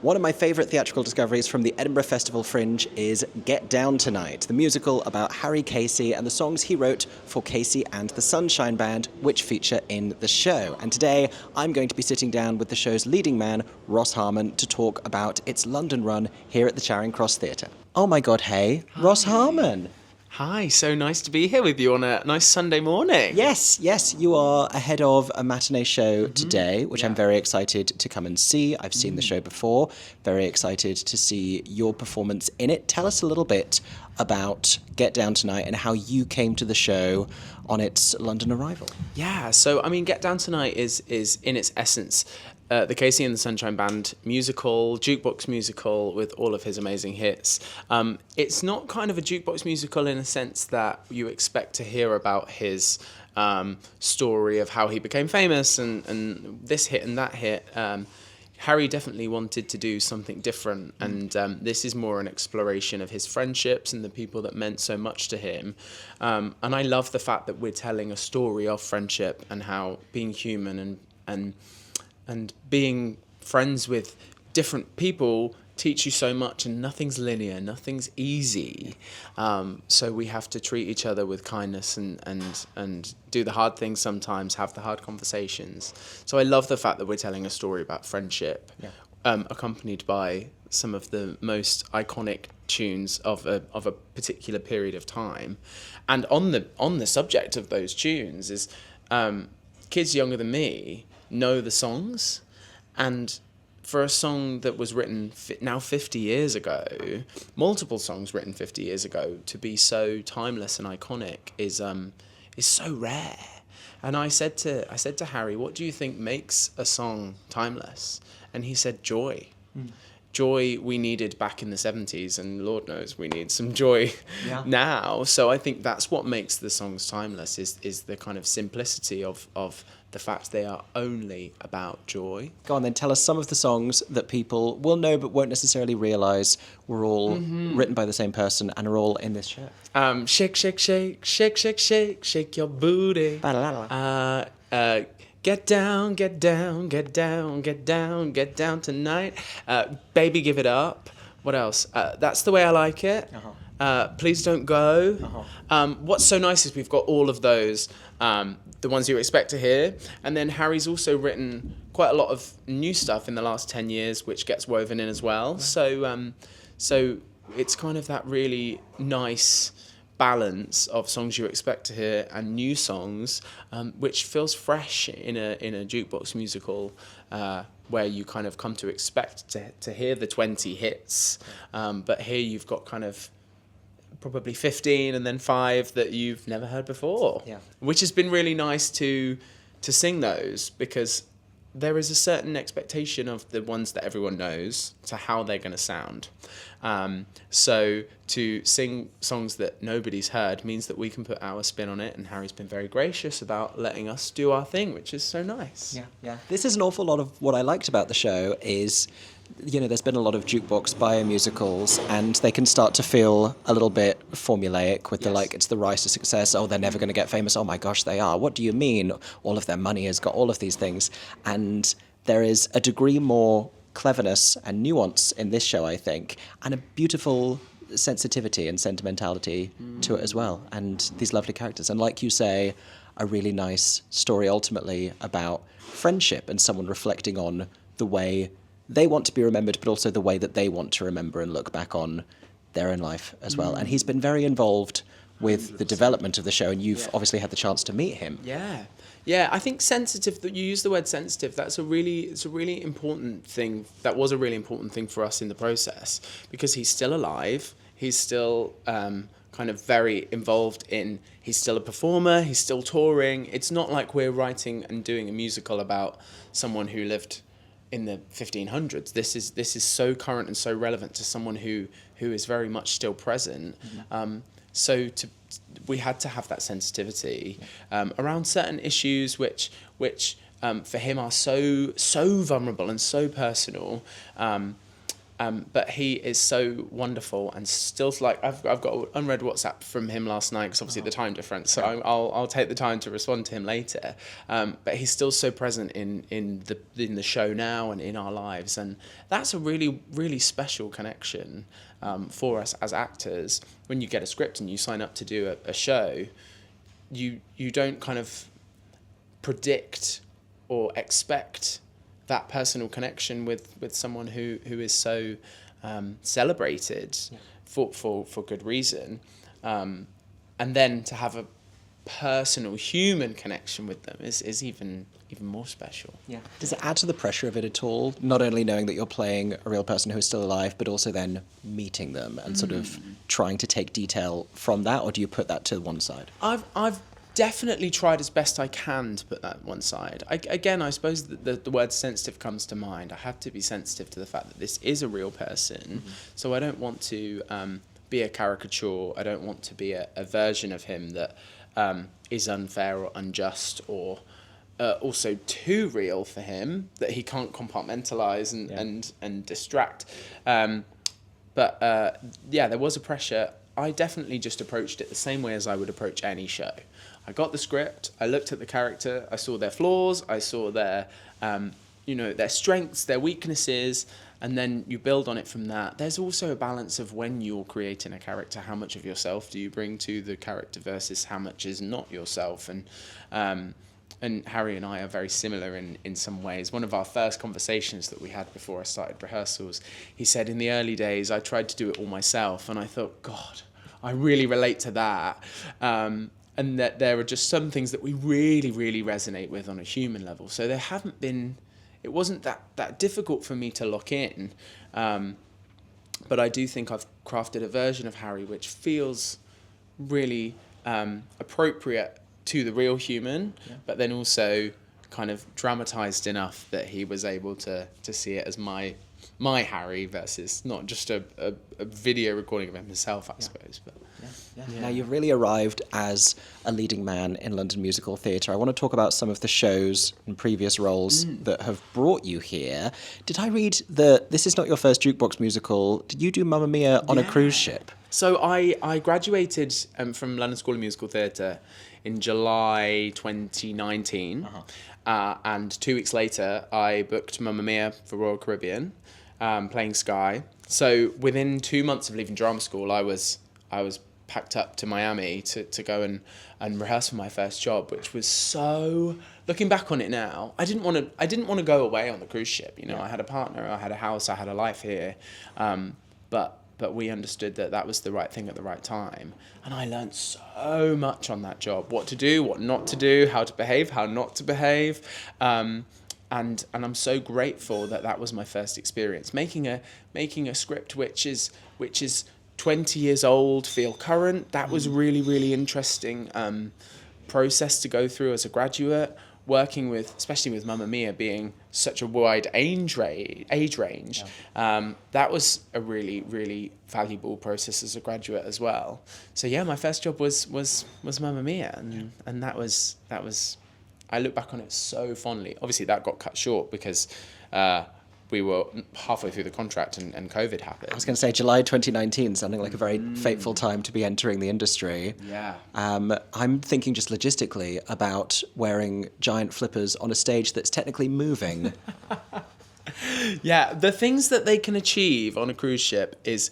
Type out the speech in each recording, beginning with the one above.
One of my favourite theatrical discoveries from the Edinburgh Festival Fringe is Get Down Tonight, the musical about Harry Casey and the songs he wrote for Casey and the Sunshine Band, which feature in the show. And today, I'm going to be sitting down with the show's leading man, Ross Harmon, to talk about its London run here at the Charing Cross Theatre. Oh my God, hey, Hi. Ross Harmon! Hi, so nice to be here with you on a nice Sunday morning. Yes, you are ahead of a matinee show today, which I'm very excited to come and see. I've seen the show before, very excited to see your performance in it. Tell us a little bit about Get Down Tonight and how you came to the show on its London arrival. Yeah, so I mean, Get Down Tonight is in its essence the Casey and the Sunshine Band musical, jukebox musical with all of his amazing hits. It's not kind of a jukebox musical in a sense that you expect to hear about his story of how he became famous and this hit and that hit. Harry definitely wanted to do something different, and this is more an exploration of his friendships and the people that meant so much to him. And I love the fact that we're telling a story of friendship and how being human and being friends with different people teach you so much, and nothing's linear, nothing's easy. So we have to treat each other with kindness and do the hard things sometimes, have the hard conversations. So I love the fact that we're telling a story about friendship, accompanied by some of the most iconic tunes of a particular period of time. And on the subject of those tunes is kids younger than me know the songs, and for a song that was written now 50 years ago, multiple songs written 50 years ago, to be so timeless and iconic is so rare. And I said to Harry, what do you think makes a song timeless? And he said, joy. Joy we needed back in the 70s, and Lord knows we need some joy now. So I think that's what makes the songs timeless, is the kind of simplicity of the fact they are only about joy. Go on then, tell us some of the songs that people will know but won't necessarily realise were all written by the same person and are all in this show. Shake, shake, shake, shake, shake, shake, shake your booty. Get down, get down, get down, get down, get down tonight. Baby, give it up. What else? That's the way I like it. Please don't go. What's so nice is we've got all of those, the ones you expect to hear. And then Harry's also written quite a lot of new stuff in the last 10 years, which gets woven in as well. So it's kind of that really nice balance of songs you expect to hear and new songs, which feels fresh in a jukebox musical, where you kind of come to expect to hear the 20 hits, but here you've got kind of probably 15 and then 5 that you've never heard before, which has been really nice to sing those, because there is a certain expectation of the ones that everyone knows to how they're going to sound. So to sing songs that nobody's heard means that we can put our spin on it, and Harry's been very gracious about letting us do our thing, which is so nice. This is an awful lot of what I liked about the show is, there's been a lot of jukebox biomusicals, and they can start to feel a little bit formulaic with it's the rise to success. Oh, they're never going to get famous. Oh my gosh, they are. What do you mean? All of their money has got all of these things. And there is a degree more cleverness and nuance in this show, I think, and a beautiful sensitivity and sentimentality to it as well. And these lovely characters. And like you say, a really nice story ultimately about friendship and someone reflecting on the way they want to be remembered, but also the way that they want to remember and look back on their own life as well. And he's been very involved with 100%. The development of the show, and you've obviously had the chance to meet him. Yeah, I think sensitive, that you use the word sensitive, it's a really important thing. That was a really important thing for us in the process, because he's still alive. He's still kind of very involved he's still a performer, he's still touring. It's not like we're writing and doing a musical about someone who lived in the 1500s. This is so current and so relevant to someone who is very much still present. So we had to have that sensitivity around certain issues which for him are so vulnerable and so personal. But he is so wonderful, and still, like, I've got an unread WhatsApp from him last night, because obviously the time difference, so I'll take the time to respond to him later. But he's still so present in the show now and in our lives, and that's a really, really special connection for us as actors. When you get a script and you sign up to do a show, you don't kind of predict or expect that personal connection with someone who is so celebrated for good reason, and then to have a personal human connection with them is even more special. Yeah. Does it add to the pressure of it at all? Not only knowing that you're playing a real person who is still alive, but also then meeting them and sort of trying to take detail from that, or do you put that to one side? I've definitely tried as best I can to put that one side. I suppose the word sensitive comes to mind. I have to be sensitive to the fact that this is a real person, so I don't want to be a caricature. I don't want to be a version of him that is unfair or unjust, or also too real for him, that he can't compartmentalize and distract. But there was a pressure. I definitely just approached it the same way as I would approach any show. I got the script, I looked at the character, I saw their flaws, I saw their strengths, their weaknesses, and then you build on it from that. There's also a balance of, when you're creating a character, how much of yourself do you bring to the character versus how much is not yourself. And Harry and I are very similar in some ways. One of our first conversations that we had before I started rehearsals, he said, in the early days, I tried to do it all myself. And I thought, God, I really relate to that. And that there are just some things that we really, really resonate with on a human level. So it wasn't that difficult for me to lock in. But I do think I've crafted a version of Harry which feels really appropriate to the real human, but then also kind of dramatized enough that he was able to see it as my Harry versus not just a video recording of himself, I suppose. But Now, you've really arrived as a leading man in London musical theatre. I want to talk about some of the shows and previous roles that have brought you here. Did I read that this is not your first jukebox musical? Did you do Mamma Mia on a cruise ship? So I graduated from London School of Musical Theatre in July 2019, and 2 weeks later I booked Mamma Mia for Royal Caribbean, playing Sky. So within 2 months of leaving drama school, I was packed up to Miami to go and rehearse for my first job, which was so, looking back on it now, I didn't want to go away on the cruise ship. I had a partner, I had a house, I had a life here, but we understood that was the right thing at the right time. And I learned so much on that job: what to do, what not to do, how to behave, how not to behave. And I'm so grateful that was my first experience making a script which is 20 years old, feel current. That was really, really interesting process to go through as a graduate, working with, especially with Mamma Mia being such a wide age range. That was a really, really valuable process as a graduate as well. So my first job was Mamma Mia, and that was. I look back on it so fondly. Obviously, that got cut short because we were halfway through the contract and COVID happened. I was going to say July 2019, sounding like a very fateful time to be entering the industry. Yeah. I'm thinking just logistically about wearing giant flippers on a stage that's technically moving. Yeah, the things that they can achieve on a cruise ship is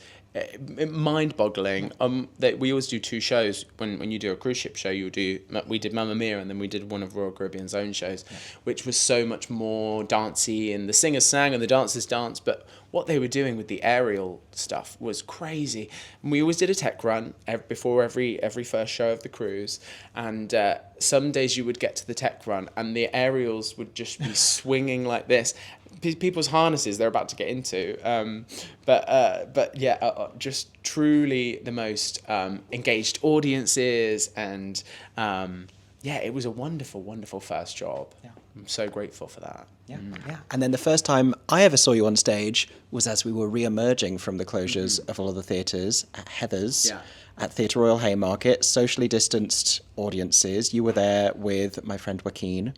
mind-boggling. That we always do 2 shows. When you do a cruise ship show, we did Mamma Mia, and then we did one of Royal Caribbean's own shows, which was so much more dancey, and the singers sang and the dancers danced, but what they were doing with the aerial stuff was crazy. And we always did a tech run before every first show of the cruise, and some days you would get to the tech run and the aerials would just be swinging like this. People's harnesses they're about to get into, just truly the most engaged audiences, and it was a wonderful, wonderful first job. I'm so grateful for that. And then the first time I ever saw you on stage was as we were re-emerging from the closures of all of the theatres at Heather's. At Theatre Royal Haymarket, socially distanced audiences. You were there with my friend Joaquin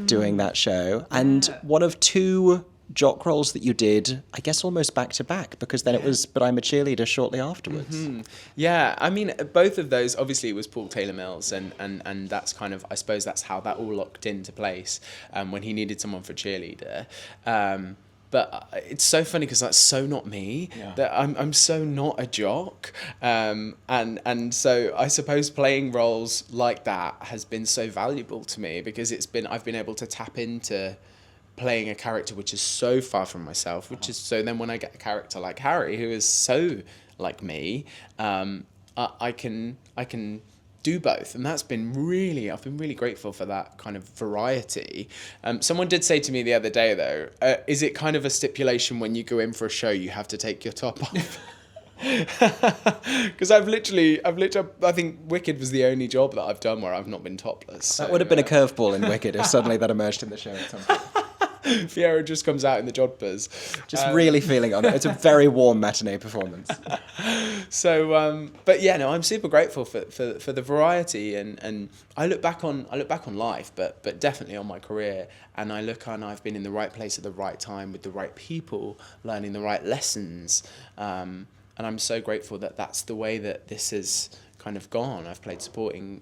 doing that show. And one of 2 jock roles that you did, I guess, almost back to back, because then it was But I'm a Cheerleader shortly afterwards. Yeah, I mean, both of those, obviously it was Paul Taylor Mills, and that's kind of, I suppose that's how that all locked into place when he needed someone for Cheerleader. But it's so funny because that's so not me. Yeah. That I'm so not a jock, and so I suppose playing roles like that has been so valuable to me because I've been able to tap into playing a character which is so far from myself, which is so then when I get a character like Harry who is so like me, I can do both, and I've been really grateful for that kind of variety. Someone did say to me the other day though, is it kind of a stipulation when you go in for a show you have to take your top off? Because I've literally, I think Wicked was the only job that I've done where I've not been topless. So, That would have been a curveball in Wicked if suddenly that emerged in the show at some point. Fiero just comes out in the jodhpurs. Just really feeling on it. It's a very warm matinee performance. So, but yeah, no, I'm super grateful for the variety, and I look back on life, but definitely on my career, and I look on I've been in the right place at the right time with the right people, learning the right lessons, and I'm so grateful that that's the way that this has kind of gone. I've played supporting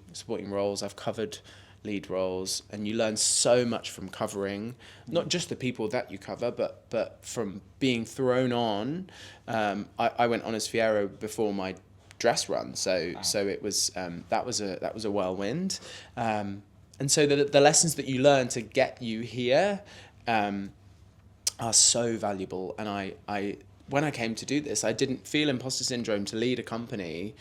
roles, I've covered lead roles, and you learn so much from covering not just the people that you cover, but from being thrown on. I went on as Fiero before my dress run, so it was that was a whirlwind, and so the lessons that you learn to get you here are so valuable. And I when I came to do this, I didn't feel imposter syndrome to lead a company.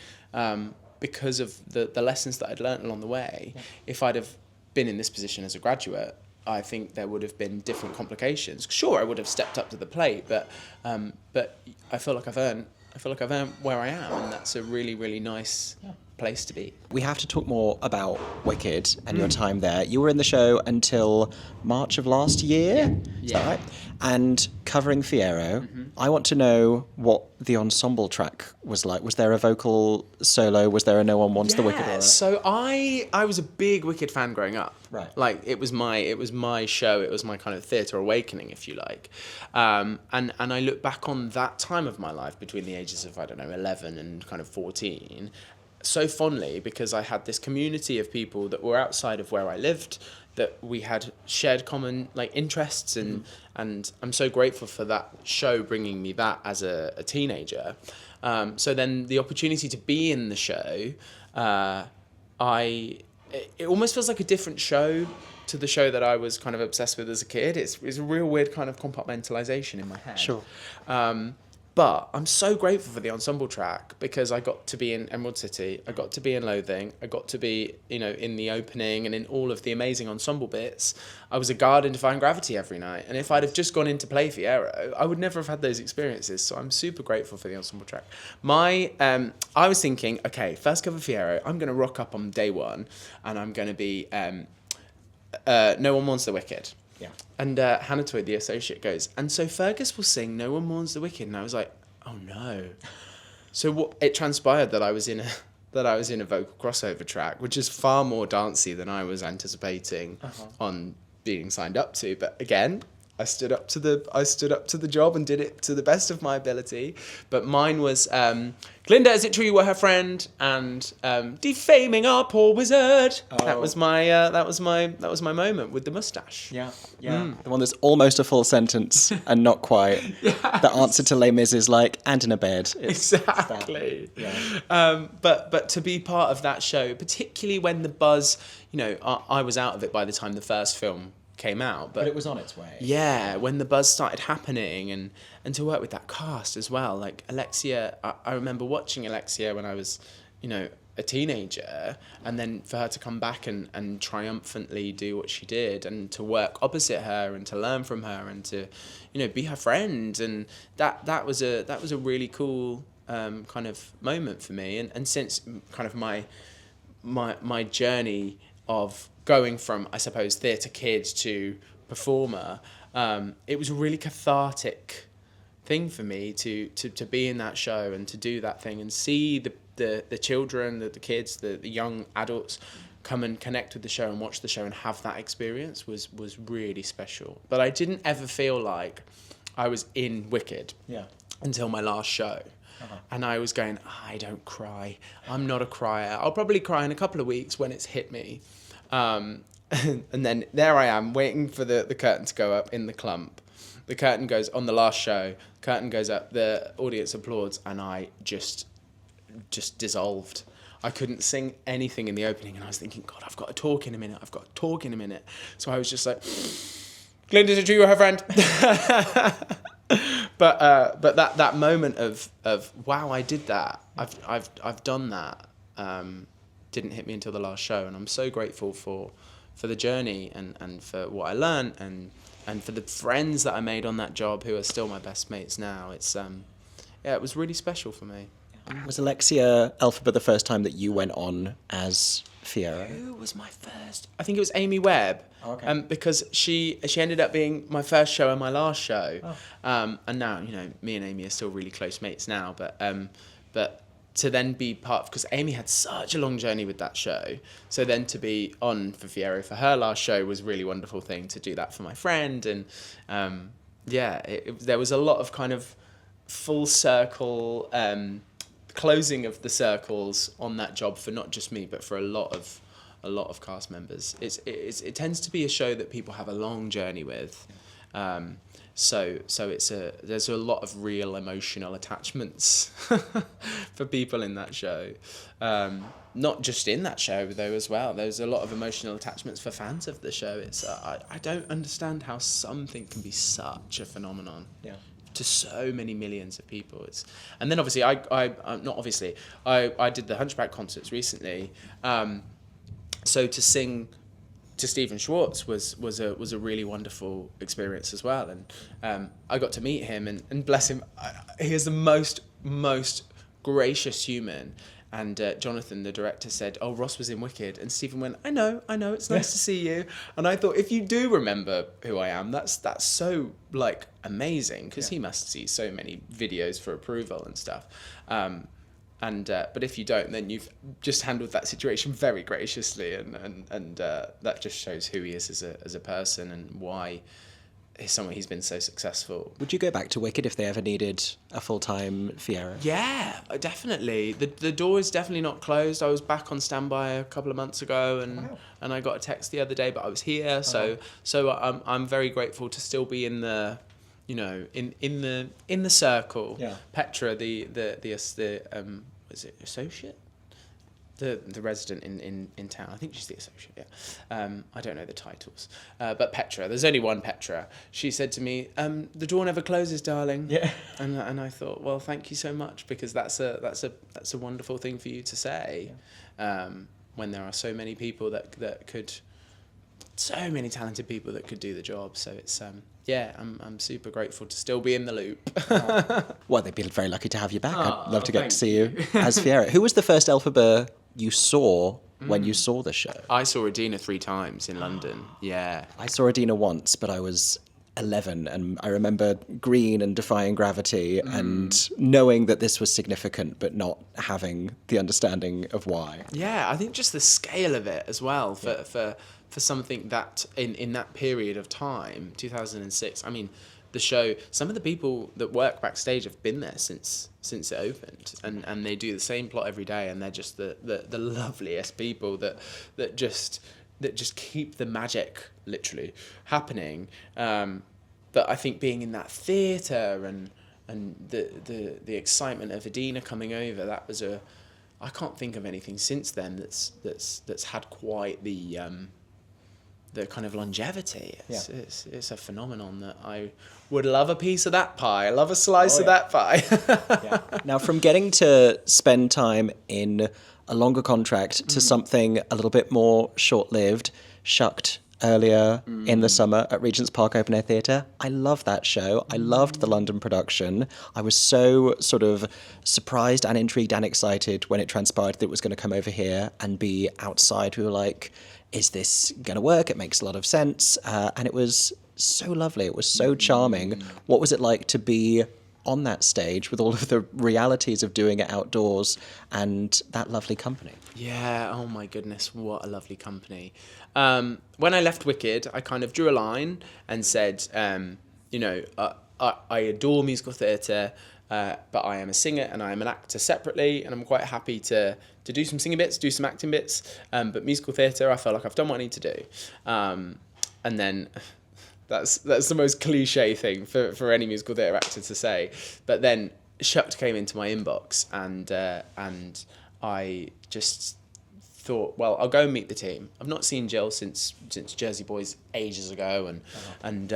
Because of the lessons that I'd learnt along the way. Yeah. If I'd have been in this position as a graduate, I think there would have been different complications. Sure, I would have stepped up to the plate, but I feel like I've earned where I am, and that's a really nice place to be. We have to talk more about Wicked and your time there. You were in the show until March of last year, is that right? And covering Fiero. I want to know what the ensemble track was like. Was there a vocal solo? Was there a No One Wants the Wicked aura? So I was a big Wicked fan growing up. Right. Like it was my show. It was my kind of theatre awakening, if you like. And I look back on that time of my life between the ages of 11 and kind of 14. So fondly, because I had this community of people that were outside of where I lived, that we had shared common interests, and I'm so grateful for that show bringing me that as a teenager. So then the opportunity to be in the show, it almost feels like a different show to the show that I was kind of obsessed with as a kid. It's a real weird kind of compartmentalization in my head. Sure. But I'm so grateful for the ensemble track because I got to be in Emerald City, I got to be in Loathing, I got to be, in the opening and in all of the amazing ensemble bits. I was a guard in Defying Gravity every night. And if I'd have just gone in to play Fiero, I would never have had those experiences. So I'm super grateful for the ensemble track. I was thinking, okay, first cover Fiero, I'm going to rock up on day one and I'm going to be No One Wants the Wicked. Yeah. And Hannah Toyd, the associate, goes, and so Fergus will sing No One Mourns the Wicked. And I was like, oh no. So it transpired that I was in a vocal crossover track, which is far more dancey than I was anticipating on being signed up to. But again, I stood up to the job and did it to the best of my ability. But mine was Glinda, is it true you were her friend? And defaming our poor wizard. Oh. That was my moment with the mustache. Yeah. The one that's almost a full sentence and not quite. Yes. The answer to Les Mis is and in a bed. Exactly. Yeah. But to be part of that show, particularly when the buzz, I was out of it by the time the first film came out, but it was on its way. Yeah, when the buzz started happening, and to work with that cast as well, like Alexia, I remember watching Alexia when I was, a teenager, and then for her to come back and triumphantly do what she did, and to work opposite her and to learn from her and to, be her friend, and that was a really cool kind of moment for me, and since kind of my journey of going from, I suppose, theatre kid to performer, it was a really cathartic thing for me to be in that show and to do that thing and see the children, the kids, the young adults come and connect with the show and watch the show and have that experience was really special. But I didn't ever feel like I was in Wicked until my last show. And I was going, I don't cry. I'm not a crier. I'll probably cry in a couple of weeks when it's hit me. And then there I am waiting for the curtain to go up in the clump. The curtain goes on the last show. Curtain goes up. The audience applauds, and I just dissolved. I couldn't sing anything in the opening, and I was thinking, God, I've got to talk in a minute. So I was just like, Glinda's a true her friend. But that moment of wow, I did that. I've done that. Didn't hit me until the last show, and I'm so grateful for the journey and for what I learned and for the friends that I made on that job who are still my best mates now. It's it was really special for me. Was Alexia Elphaba the first time that you went on as Fiera? Who was my first? I think it was Amy Webb. Oh, okay. Because she ended up being my first show and my last show. Oh. And now, me and Amy are still really close mates now. But to then be part of, because Amy had such a long journey with that show. So then to be on for Fiera for her last show was a really wonderful thing, to do that for my friend. And there was a lot of kind of full circle closing of the circles on that job for not just me, but for a lot of cast members. It tends to be a show that people have a long journey with. So there's a lot of real emotional attachments for people in that show. Not just in that show though as well. There's a lot of emotional attachments for fans of the show. It's I don't understand how something can be such a phenomenon. Yeah. To so many millions of people. And then obviously I did the Hunchback concerts recently. So to sing to Stephen Schwartz was a really wonderful experience as well. And I got to meet him and bless him, he is the most gracious human. And Jonathan, the director, said, "Oh, Ross was in Wicked," and Stephen went, "I know, it's nice to see you." And I thought, if you do remember who I am, that's so like amazing, because he must see so many videos for approval and stuff. But if you don't, then you've just handled that situation very graciously, and that just shows who he is as a person and why he's been so successful. Would you go back to Wicked if they ever needed a full-time Fiera? Yeah, definitely. The door is definitely not closed. I was back on standby a couple of months ago, and I got a text the other day, but I was here, so I'm very grateful to still be in the, in the circle. Yeah. Petra, the was it associate? The resident in town. I think she's the associate, yeah. I don't know the titles. But Petra, there's only one Petra. She said to me, "The door never closes, darling." Yeah. And I thought, well, thank you so much, because that's a wonderful thing for you to say. Yeah. When there are so many people that could, so many talented people that could do the job. So it's I'm super grateful to still be in the loop. Well, they'd be very lucky to have you back. I'd love to get to see you as Fiera. Who was the first Elphaba you saw when you saw the show? I saw Edina 3 times in London. Yeah. I saw Edina once, but I was 11, and I remember Green and Defying Gravity and knowing that this was significant, but not having the understanding of why. Yeah, I think just the scale of it as well for something that in that period of time, 2006. I mean, the show, some of the people that work backstage have been there since it opened, and they do the same plot every day, and they're just the loveliest people that just keep the magic literally happening. But I think being in that theatre and the excitement of Edina coming over, that was I can't think of anything since then that's had quite the kind of longevity. It's a phenomenon that I would love a piece of that pie. I love a slice of that pie. Yeah. Now, from getting to spend time in a longer contract to something a little bit more short-lived, Shucked earlier in the summer at Regent's Park Open Air Theatre. I love that show. I loved the London production. I was so sort of surprised and intrigued and excited when it transpired that it was going to come over here and be outside. We were like, is this going to work? It makes a lot of sense. And it was so lovely. It was so charming. What was it like to be on that stage with all of the realities of doing it outdoors and that lovely company. Yeah, oh my goodness, what a lovely company. When I left Wicked, I kind of drew a line and said, I adore musical theatre, but I am a singer and I am an actor separately, and I'm quite happy to do some singing bits, do some acting bits, but musical theatre, I feel like I've done what I need to do. And then... That's the most cliche thing for any musical theatre actor to say. But then Shucked came into my inbox, and I just thought, well, I'll go and meet the team. I've not seen Jill since Jersey Boys ages ago, and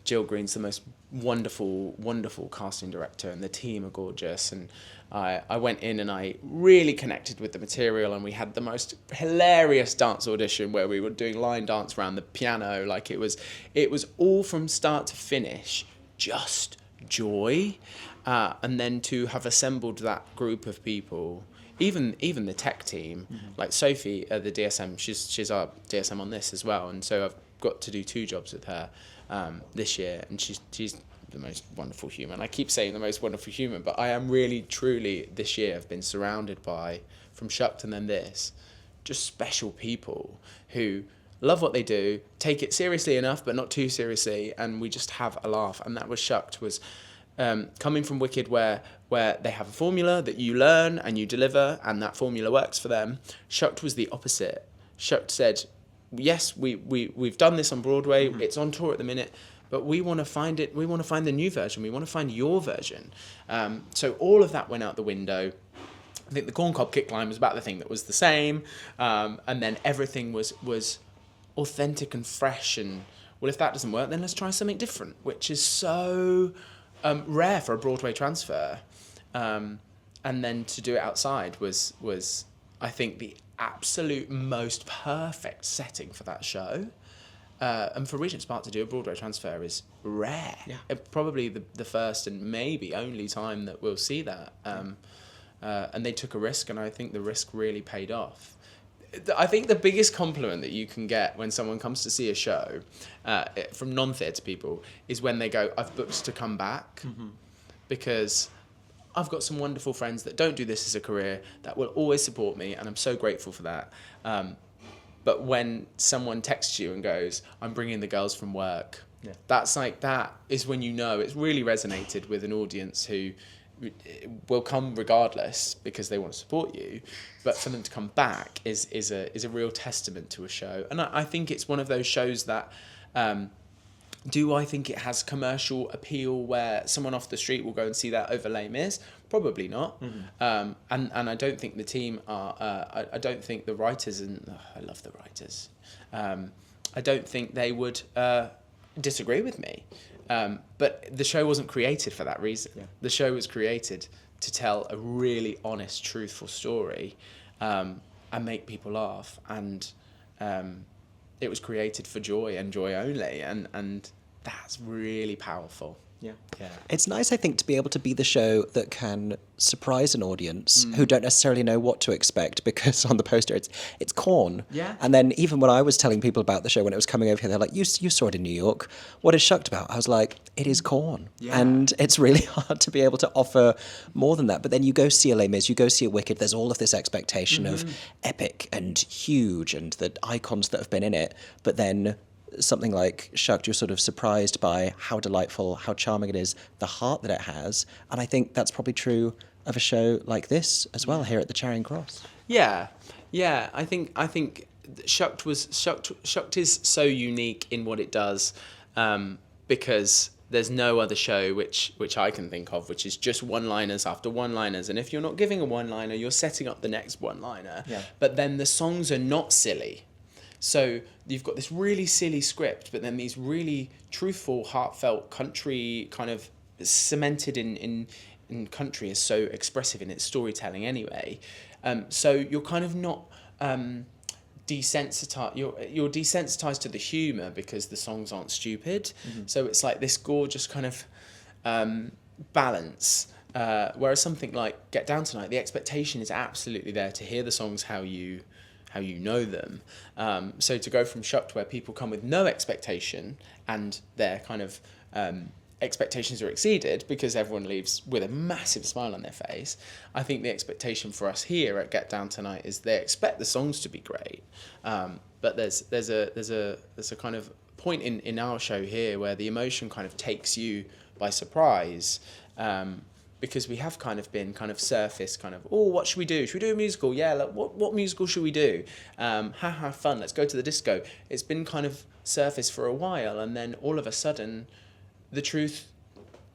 Jill Green's the most wonderful casting director, and the team are gorgeous. And I went in and I really connected with the material, and we had the most hilarious dance audition where we were doing line dance around the piano. Like it was all from start to finish, just joy. And then to have assembled that group of people, even the tech team, like Sophie, the DSM, she's our DSM on this as well, and so I've got to do 2 jobs with her this year, and she's the most wonderful human. I keep saying the most wonderful human, but I am really, truly, this year I've been surrounded by, from Shucked and then this, just special people who love what they do, take it seriously enough, but not too seriously, and we just have a laugh. And that was Shucked, was coming from Wicked, where they have a formula that you learn and you deliver, and that formula works for them. Shucked was the opposite. Shucked said, yes, we've done this on Broadway, it's on tour at the minute, but we want to find it. We want to find the new version. We want to find your version. So all of that went out the window. I think the corncob kick line was about the thing that was the same, and then everything was authentic and fresh. And well, if that doesn't work, then let's try something different, which is so rare for a Broadway transfer. And then to do it outside was I think the absolute most perfect setting for that show. And for Regent's Park to do a Broadway transfer is rare. Yeah. Probably the first and maybe only time that we'll see that. And they took a risk, and I think the risk really paid off. I think the biggest compliment that you can get when someone comes to see a show from non-theatre people is when they go, I've booked to come back, because I've got some wonderful friends that don't do this as a career that will always support me, and I'm so grateful for that. But when someone texts you and goes, I'm bringing the girls from work, that is when you know it's really resonated with an audience who will come regardless because they want to support you. But for them to come back is a real testament to a show. And I think it's one of those shows that... do I think it has commercial appeal where someone off the street will go and see that over Les Mis? Probably not. And I don't think the team are... I don't think the writers... I love the writers. I don't think they would disagree with me. But the show wasn't created for that reason. Yeah. The show was created to tell a really honest, truthful story and make people laugh. And... it was created for joy and joy only, and that's really powerful. Yeah. It's nice, I think, to be able to be the show that can surprise an audience who don't necessarily know what to expect, because on the poster it's Corn. Yeah. And then even when I was telling people about the show when it was coming over here, they're like, you saw it in New York. What is Shucked about? I was like, it is Corn. Yeah. And it's really hard to be able to offer more than that. But then you go see a Les Mis, you go see a Wicked, there's all of this expectation of epic and huge and the icons that have been in it. But then... something like Shucked, you're sort of surprised by how delightful, how charming it is, the heart that it has. And I think that's probably true of a show like this as well, here at the Charing Cross. Yeah. I think Shucked is so unique in what it does, because there's no other show which I can think of, which is just one-liners after one-liners. And if you're not giving a one-liner, you're setting up the next one-liner. Yeah. But then the songs are not silly. So you've got this really silly script, but then these really truthful, heartfelt country kind of cemented in country is so expressive in its storytelling anyway. So you're kind of not desensitized. You're desensitized to the humor because the songs aren't stupid. So it's like this gorgeous kind of balance. Whereas something like Get Down Tonight, the expectation is absolutely there to hear the songs how you know them. So to go from Shucked, where people come with no expectation and they're kind of expectations are exceeded because everyone leaves with a massive smile on their face. I think the expectation for us here at Get Down Tonight is they expect the songs to be great, but there's a kind of point in our show here where the emotion kind of takes you by surprise, because we have kind of been kind of surface kind of, oh, what should we do? Should we do a musical? Yeah, like, what musical should we do? Fun, let's go to the disco. It's been kind of surface for a while, and then all of a sudden the truth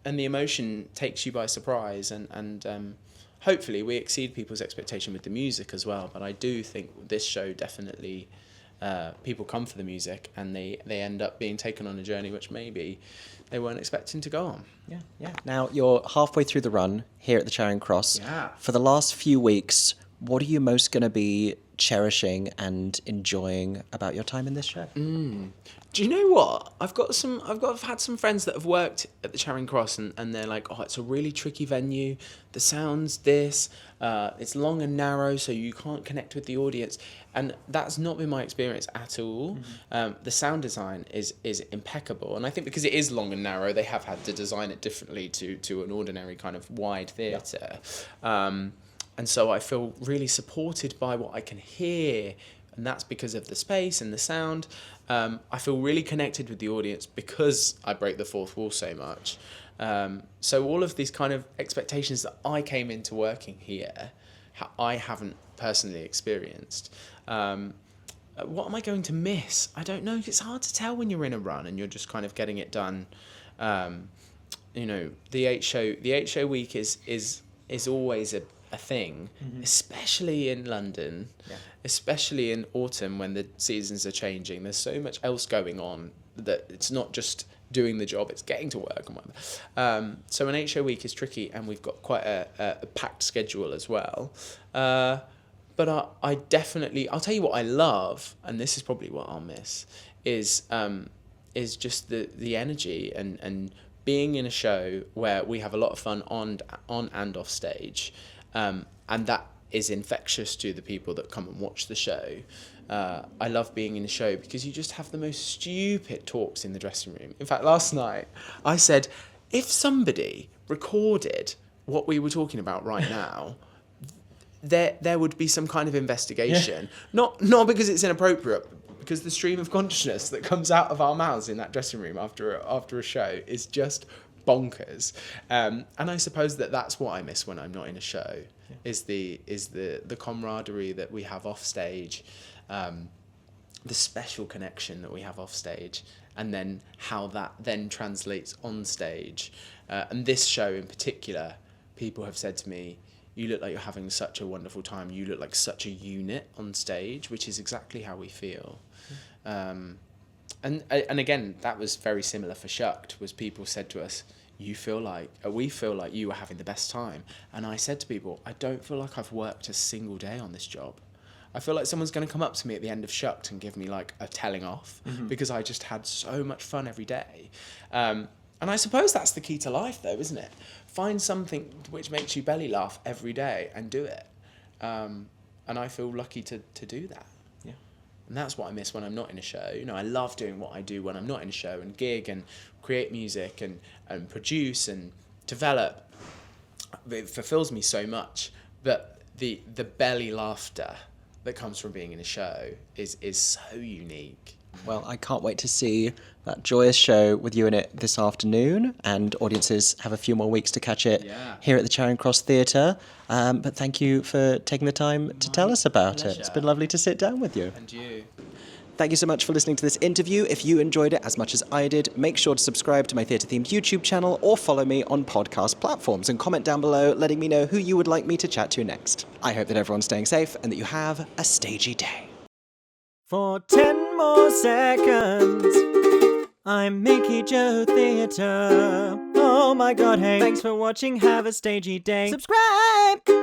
and the emotion takes you by surprise, and hopefully we exceed people's expectation with the music as well. But I do think this show definitely, people come for the music and they end up being taken on a journey which maybe they weren't expecting to go on. Yeah. Now, you're halfway through the run here at the Charing Cross. Yeah. For the last few weeks, what are you most going to be cherishing and enjoying about your time in this show? Do you know what? I've had some friends that have worked at the Charing Cross, and they're like, oh, it's a really tricky venue. The sound's this, it's long and narrow, so you can't connect with the audience. And that's not been my experience at all. The sound design is impeccable, and I think because it is long and narrow, they have had to design it differently to an ordinary kind of wide theatre. And so I feel really supported by what I can hear, and that's because of the space and the sound. I feel really connected with the audience because I break the fourth wall so much. So all of these kind of expectations that I came into working here, I haven't personally experienced. What am I going to miss? I don't know. It's hard to tell when you're in a run and you're just kind of getting it done. The 8 show week is always a thing, especially in London, especially in autumn when the seasons are changing. There's so much else going on that it's not just doing the job, it's getting to work and whatever. So an 8 show week is tricky, and we've got quite a packed schedule as well. But I definitely, I'll tell you what I love, and this is probably what I'll miss, is just the energy and being in a show where we have a lot of fun on and off stage. And that is infectious to the people that come and watch the show. I love being in a show because you just have the most stupid talks in the dressing room. In fact, last night I said, if somebody recorded what we were talking about right now, there would be some kind of investigation. Yeah. Not because it's inappropriate, because the stream of consciousness that comes out of our mouths in that dressing room after a show is just bonkers. And I suppose that's what I miss when I'm not in a show, is the camaraderie that we have off stage, the special connection that we have off stage, and then how that then translates on stage. And this show in particular, people have said to me, you look like you're having such a wonderful time. You look like such a unit on stage, which is exactly how we feel. And again, that was very similar for Shucked, was people said to us, we feel like you were having the best time. And I said to people, I don't feel like I've worked a single day on this job. I feel like someone's going to come up to me at the end of Shucked and give me like a telling off, because I just had so much fun every day. And I suppose that's the key to life though, isn't it? Find something which makes you belly laugh every day and do it. And I feel lucky to do that. Yeah. And that's what I miss when I'm not in a show. I love doing what I do when I'm not in a show, and gig and create music and produce and develop. It fulfills me so much. But the belly laughter that comes from being in a show is so unique. Well, I can't wait to see that joyous show with you in it this afternoon, and audiences have a few more weeks to catch it here at the Charing Cross Theatre. But thank you for taking the time to tell us about it. It's been lovely to sit down with you. And you. Thank you so much for listening to this interview. If you enjoyed it as much as I did, make sure to subscribe to my theatre-themed YouTube channel or follow me on podcast platforms, and comment down below letting me know who you would like me to chat to next. I hope that everyone's staying safe and that you have a stagey day. For 10 more seconds, I'm MickeyJoTheatre. Oh my god, hey. Thanks for watching, have a stagey day. Subscribe!